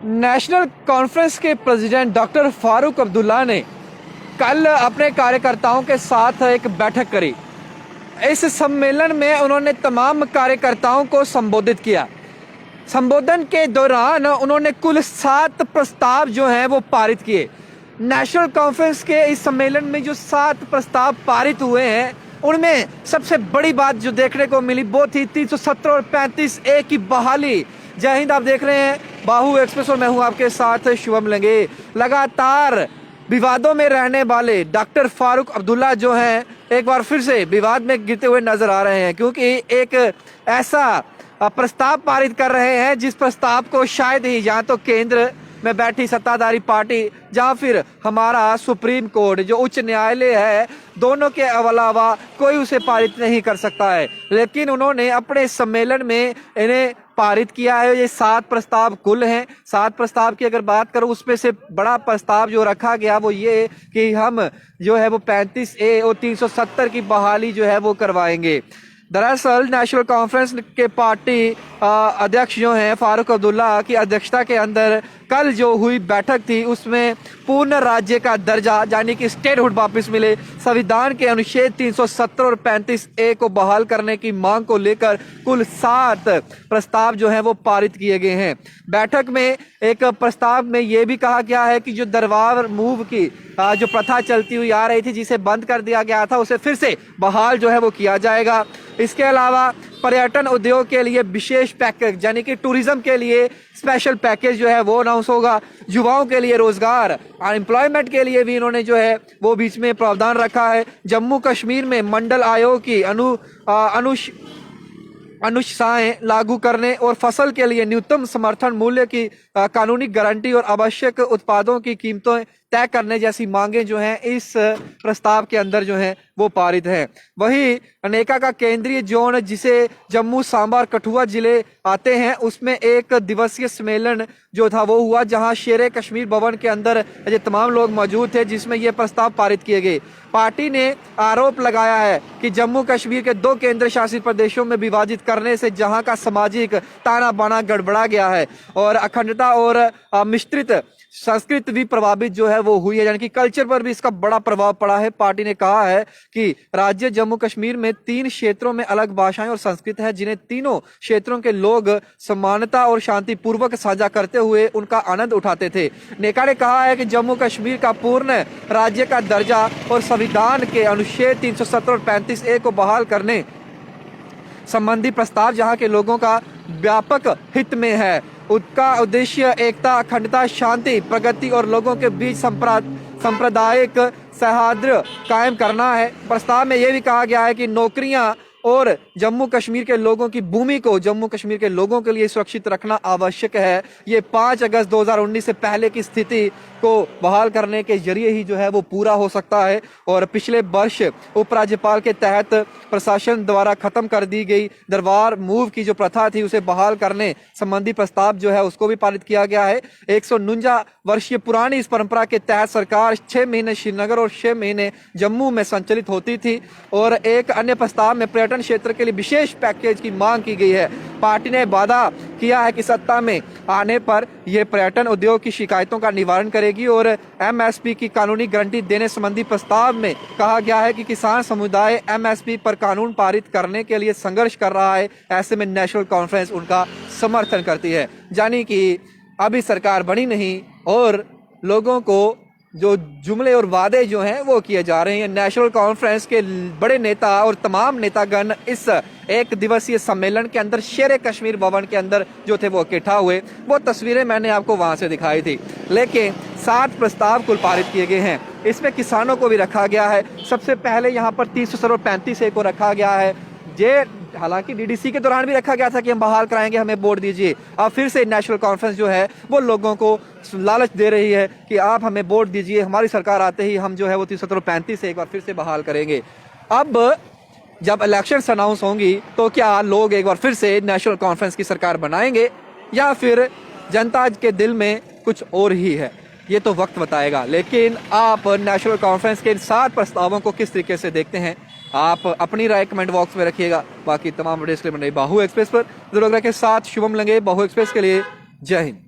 National conference के president doctor Farooq Abdullah ने कल अपने कार्यकर्ताओं के साथ एक बैठक करी। इस सम्मेलन में उन्होंने तमाम कार्यकर्ताओं को संबोधित किया। संबोधन के दौरान उन्होंने कुल 7 प्रस्ताव जो हैं वो पारित किए। नेशनल कॉन्फ्रेंस के इस सम्मेलन में जो 7 प्रस्ताव पारित हुए हैं उनमें सबसे बड़ी बात जो देखने को मिली वो थी 370 और 35A की बहाली। जय हिंद, आप देख रहे हैं बाहू एक्सप्रेस और मैं हूं आपके साथ शुभम लंगे। लगातार विवादों में रहने वाले डॉक्टर फारूक अब्दुल्ला जो हैं एक बार फिर से विवाद में गिरते हुए नजर आ रहे हैं, क्योंकि एक ऐसा प्रस्ताव पारित कर रहे हैं जिस प्रस्ताव को शायद ही जहां तो केंद्र में बैठी सत्ताधारी पार्टी जहां फिर हमारा सुप्रीम कोर्ट जो उच्च न्यायालय है, दोनों के अलावा कोई उसे पारित नहीं कर सकता है। लेकिन उन्होंने अपने सम्मेलन में इन्हें पारित किया है। ये 7 प्रस्ताव कुल हैं। 7 प्रस्ताव की अगर बात करूं उसमें से बड़ा प्रस्ताव जो रखा गया वो ये कि हम जो है वो 35A और 370 की बहाली जो है वो करवाएंगे। दरअसल नेशनल कॉन्फ्रेंस के पार्टी अध्यक्ष जो हैं फारूक अब्दुल्ला की अध्यक्षता के अंदर कल जो हुई बैठक थी उसमें पूर्ण राज्य का दर्जा यानी कि स्टेटहुड वापस मिले, संविधान के अनुच्छेद 370 और 35A को बहाल करने की मांग को लेकर कुल 7 प्रस्ताव जो हैं वो पारित किए गए हैं। बैठक में एक प्रस्ताव में ये भी कहा गया है कि जो दरबार मूव की जो प्रथा चलती हुई आ रही थी जिसे बंद कर दिया गया था उसे फिर से बहाल जो है वो किया जाएगा। इसके अलावा पर्यटन उद्योग के लिए विशेष पैकेज यानी कि टूरिज्म के लिए स्पेशल पैकेज जो है वो अनाउंस होगा। युवाओं के लिए रोजगार एम्प्लॉयमेंट के लिए भी इन्होंने जो है वो बीच में प्रावधान रखा है। जम्मू कश्मीर में मंडल आयोग की अनुशंसाएं लागू करने और फसल के लिए न्यूनतम समर्थन मूल्य की कानूनी गारंटी और आवश्यक उत्पादों की कीमतें तय करने जैसी मांगे जो हैं इस प्रस्ताव के अंदर जो हैं वो पारित हैं। वही अनेका का केंद्रीय जोन जिसे जम्मू सांबा और कठुआ जिले आते हैं उसमें एक दिवसीय सम्मेलन जो था वो हुआ, जहां शेर कश्मीर भवन के अंदर ये तमाम लोग मौजूद थे जिसमें ये प्रस्ताव पारित किए गए। पार्टी ने आरोप लगाया है कि जम्मू कश्मीर के 2 केंद्र शासित प्रदेशों में विभाजित करने से जहां का सामाजिक ताना बाना गड़बड़ा गया है और अखंडता और मिश्रित संस्कृति भी प्रभावित जो है वो हुई है, यानी कि कल्चर पर भी इसका बड़ा प्रभाव पड़ा है। पार्टी ने कहा है कि राज्य जम्मू कश्मीर में 3 क्षेत्रों में अलग भाषाएं और संस्कृति है जिन्हें तीनों क्षेत्रों के लोग समानता और शांतिपूर्वक साझा करते हुए उनका आनंद उठाते थे। नेका ने कहा है कि जम्मू कश्मीर का पूर्ण राज्य का दर्जा और संविधान के अनुच्छेद 370 और 35A को बहाल करने संबंधी प्रस्ताव जहां के लोगों का व्यापक हित में है। उसका उद्देश्य एकता, अखंडता, शांति, प्रगति और लोगों के बीच सांप्रदायिक सौहार्द कायम करना है। प्रस्ताव में यह भी कहा गया है कि नौकरियां और जम्मू कश्मीर के लोगों की भूमि को जम्मू कश्मीर के लोगों के लिए सुरक्षित रखना आवश्यक है। ये 5 अगस्त 2019 से पहले की स्थिति को बहाल करने के जरिए ही जो है वो पूरा हो सकता है। और पिछले वर्ष उपराज्यपाल के तहत प्रशासन द्वारा खत्म कर दी गई दरबार मूव की जो प्रथा थी उसे बहाल करने संबंधी प्रस्ताव जो है उसको भी पारित किया गया है। 149 वर्षीय पुरानी इस परंपरा के तहत सरकार 6 महीने श्रीनगर और 6 महीने जम्मू में संचालित होती थी। और एक अन्य प्रस्ताव में पर्यटन क्षेत्र के लिए विशेष पैकेज की मांग की गई है। पार्टी ने वादा किया है कि सत्ता में आने पर यह पर्यटन उद्योग की शिकायतों का निवारण करेगी और MSP की कानूनी गारंटी देने संबंधी प्रस्ताव में कहा गया है कि किसान समुदाय MSP पर कानून पारित करने के लिए संघर्ष कर रहा है। ऐसे में नेशनल कॉन्फ्रेंस उनका समर्थन करती है। यानी कि अभी सरकार बनी नहीं और लोगों को जो जुमले और वादे जो हैं वो किए जा रहे हैं। नेशनल कॉन्फ्रेंस के बड़े नेता और तमाम नेतागण इस एक दिवसीय सम्मेलन के अंदर शेर कश्मीर भवन के अंदर जो थे वो इकट्ठा हुए। वो तस्वीरें मैंने आपको वहां से दिखाई थी। लेकिन 7 प्रस्ताव कुल पारित किए गए हैं। इसमें किसानों को भी रखा गया है। सबसे पहले यहाँ पर 370 और 35A को रखा गया है। ये हालांकि DDC के दौरान भी रखा गया था कि हम बहाल कराएंगे, हमें वोट दीजिए। अब फिर से नेशनल कॉन्फ्रेंस जो है वो लोगों को लालच दे रही है कि आप हमें वोट दीजिए, हमारी सरकार आते ही हम जो है वो 370 और 35 एक बार फिर से बहाल करेंगे। अब जब इलेक्शंस अनाउंस होंगी तो क्या लोग एक बार फिर से नेशनल कॉन्फ्रेंस की सरकार बनाएंगे या फिर जनता के दिल में कुछ और ही है, ये तो वक्त बताएगा। लेकिन आप नेशनल कॉन्फ्रेंस के इन 7 प्रस्तावों को किस तरीके से देखते हैं, आप अपनी राय कमेंट बॉक्स में रखिएगा। बाकी तमाम वीडियोस के लिए बाहू एक्सप्रेस पर जरूर के साथ शुभम लंगे, बाहू एक्सप्रेस के लिए जय हिंद।